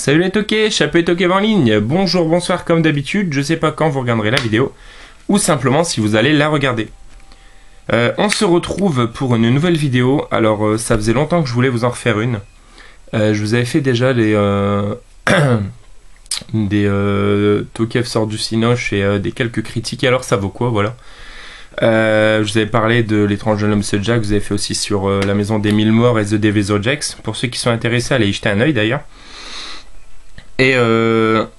Salut les toqués, Chapeau Toqué en ligne. Bonjour, bonsoir comme d'habitude, je sais pas quand vous regarderez la vidéo, ou simplement si vous allez la regarder. On se retrouve pour une nouvelle vidéo. Alors ça faisait longtemps que je voulais vous en refaire une. Je vous avais fait déjà des Tokev sort du Cinoche et des quelques critiques, alors ça vaut quoi, voilà. Je vous avais parlé de l'étrange jeune homme Jack, vous avez fait aussi sur la maison des 1000 morts et The Devil's Rejects. Pour ceux qui sont intéressés, allez y jeter un oeil d'ailleurs. Et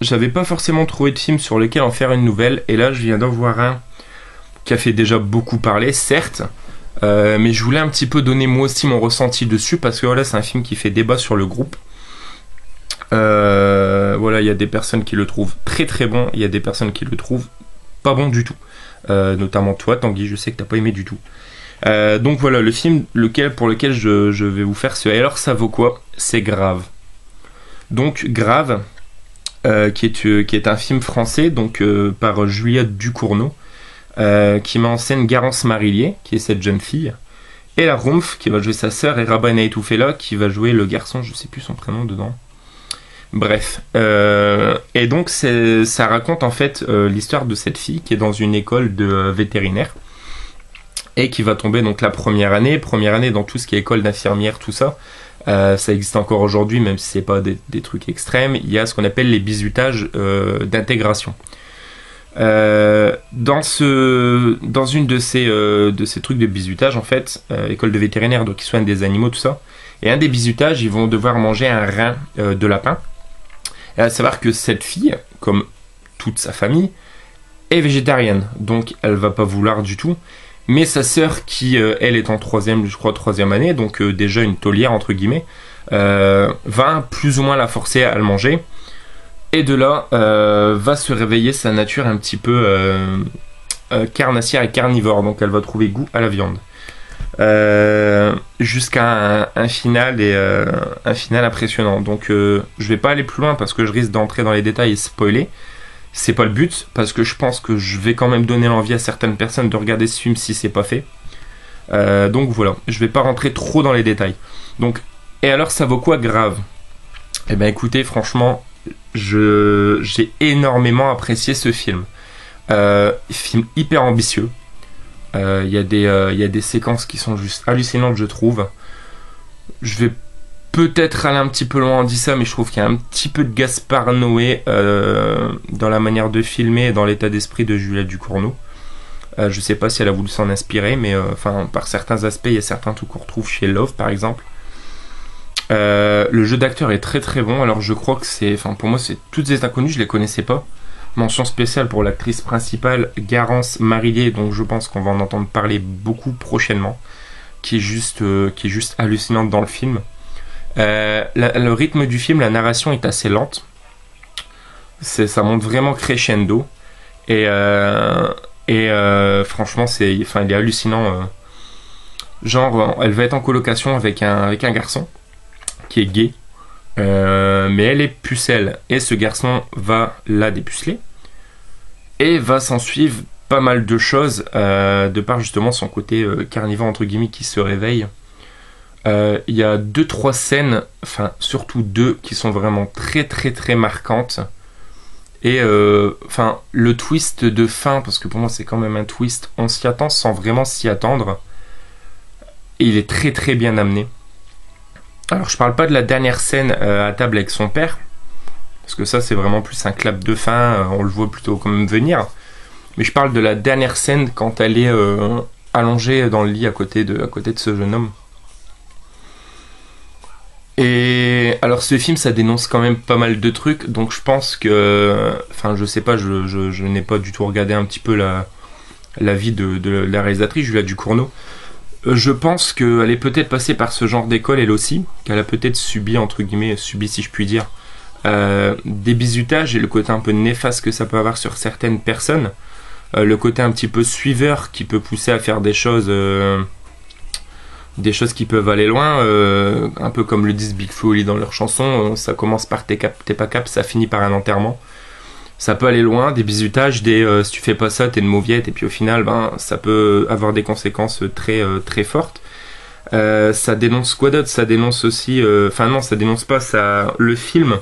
j'avais pas forcément trouvé de film sur lequel en faire une nouvelle, et là je viens d'en voir un qui a fait déjà beaucoup parler, certes, mais je voulais un petit peu donner moi aussi mon ressenti dessus, parce que voilà, c'est un film qui fait débat sur le groupe. Voilà, il y a des personnes qui le trouvent très très bon, il y a des personnes qui le trouvent pas bon du tout, notamment toi Tanguy, je sais que t'as pas aimé du tout. Donc voilà, le film pour lequel je vais vous faire ce « Alors ça vaut quoi ?» c'est Grave. Donc Grave, qui est un film français donc par Juliette Ducournau, qui met en scène Garance Marillier, qui est cette jeune fille, et la Rumpf, qui va jouer sa sœur, et Rabah Naitoufela, qui va jouer le garçon, je sais plus son prénom dedans. Bref, et donc ça raconte en fait l'histoire de cette fille qui est dans une école de vétérinaire, et qui va tomber donc la première année dans tout ce qui est école d'infirmière, tout ça. Ça existe encore aujourd'hui, même si c'est pas des trucs extrêmes. Il y a ce qu'on appelle les bizutages d'intégration. Dans une de ces trucs de bizutage, en fait, école de vétérinaire, donc ils soignent des animaux, tout ça. Et un des bizutages, ils vont devoir manger un rein de lapin. Et à savoir que cette fille, comme toute sa famille, est végétarienne, donc elle va pas vouloir du tout. Mais sa sœur, qui elle est en troisième année, donc déjà une taulière entre guillemets, va plus ou moins la forcer à le manger. Et de là, va se réveiller sa nature un petit peu carnassière et carnivore, donc elle va trouver goût à la viande. Jusqu'à un final impressionnant. Donc je vais pas aller plus loin parce que je risque d'entrer dans les détails et spoiler. C'est pas le but, parce que je pense que je vais quand même donner l'envie à certaines personnes de regarder ce film si c'est pas fait. Donc voilà, je vais pas rentrer trop dans les détails. Donc, et alors ça vaut quoi Grave? Eh ben écoutez, franchement, j'ai énormément apprécié ce film. Film hyper ambitieux. Il y a des séquences qui sont juste hallucinantes, je trouve. Je vais peut-être aller un petit peu loin en dit ça, mais je trouve qu'il y a un petit peu de Gaspard Noé dans la manière de filmer et dans l'état d'esprit de Juliette Ducournau. Je sais pas si elle a voulu s'en inspirer, mais par certains aspects, il y a certains trucs qu'on retrouve chez Love, par exemple. Le jeu d'acteur est très très bon. Alors je crois que pour moi, c'est toutes ces inconnues, je les connaissais pas. Mention spéciale pour l'actrice principale, Garance Marillier, donc je pense qu'on va en entendre parler beaucoup prochainement, qui est juste hallucinante dans le film. Le rythme du film, la narration est assez lente. Ça monte vraiment crescendo. Et franchement, il est hallucinant. Genre, elle va être en colocation avec un garçon qui est gay. Mais elle est pucelle. Et ce garçon va la dépuceler. Et va s'en suivre pas mal de choses, de par justement son côté carnivore, entre guillemets, qui se réveille. Il y a 2-3 scènes, surtout 2, qui sont vraiment très très très marquantes. Et le twist de fin, parce que pour moi c'est quand même un twist, on s'y attend sans vraiment s'y attendre. Et il est très très bien amené. Alors je parle pas de la dernière scène à table avec son père, parce que ça c'est vraiment plus un clap de fin, on le voit plutôt quand même venir. Mais je parle de la dernière scène quand elle est allongée dans le lit à côté de ce jeune homme. Et alors ce film, ça dénonce quand même pas mal de trucs, donc je pense que, je sais pas, je n'ai pas du tout regardé un petit peu la vie de la réalisatrice Juliette Ducournau. Je pense qu'elle est peut-être passée par ce genre d'école elle aussi, qu'elle a peut-être subi si je puis dire, des bizutages et le côté un peu néfaste que ça peut avoir sur certaines personnes, le côté un petit peu suiveur qui peut pousser à faire des choses qui peuvent aller loin, un peu comme le disent Big Flo et Oli dans leur chanson, ça commence par t'es pas cap, ça finit par un enterrement. Ça peut aller loin, des bizutages, si tu fais pas ça, t'es une mauviette, et puis au final, ça peut avoir des conséquences très, très fortes. Ça dénonce quoi d'autre? Ça dénonce aussi... ça dénonce pas, le film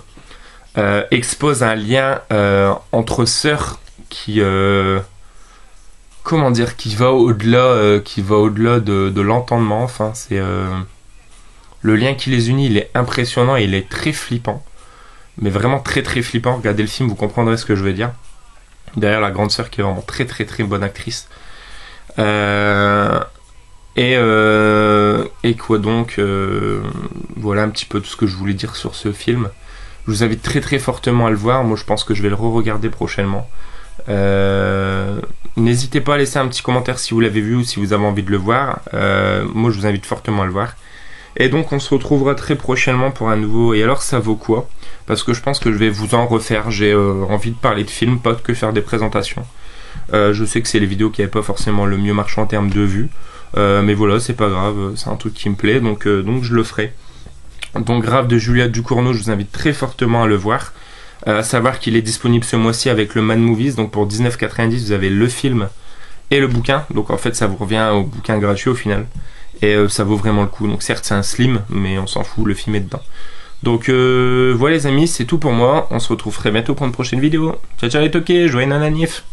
expose un lien entre sœurs qui comment dire, qui va au-delà de l'entendement. Enfin, c'est le lien qui les unit, il est impressionnant et il est très flippant, mais vraiment très très flippant. Regardez le film, vous comprendrez ce que je veux dire. Derrière la grande sœur qui est vraiment très très très bonne actrice. Et quoi donc, voilà un petit peu tout ce que je voulais dire sur ce film. Je vous invite très très fortement à le voir. Moi je pense que je vais le re-regarder prochainement. N'hésitez pas à laisser un petit commentaire si vous l'avez vu ou si vous avez envie de le voir. Moi je vous invite fortement à le voir. Et donc on se retrouvera très prochainement pour un nouveau Et alors ça vaut quoi? Parce que je pense que je vais vous en refaire. J'ai envie de parler de films, pas que faire des présentations. Je sais que c'est les vidéos qui n'avaient pas forcément le mieux marché en termes de vues. Mais voilà, c'est pas grave, c'est un truc qui me plaît, donc je le ferai. Donc Grave de Julia Ducournau, je vous invite très fortement à le voir. À savoir qu'il est disponible ce mois-ci avec le Man Movies, donc pour 19,90 vous avez le film et le bouquin. Donc en fait ça vous revient au bouquin gratuit au final. Et ça vaut vraiment le coup. Donc certes c'est un slim, mais on s'en fout, le film est dedans. Donc voilà les amis, c'est tout pour moi. On se retrouve très bientôt pour une prochaine vidéo. Ciao ciao les toqués, joyeux nananif.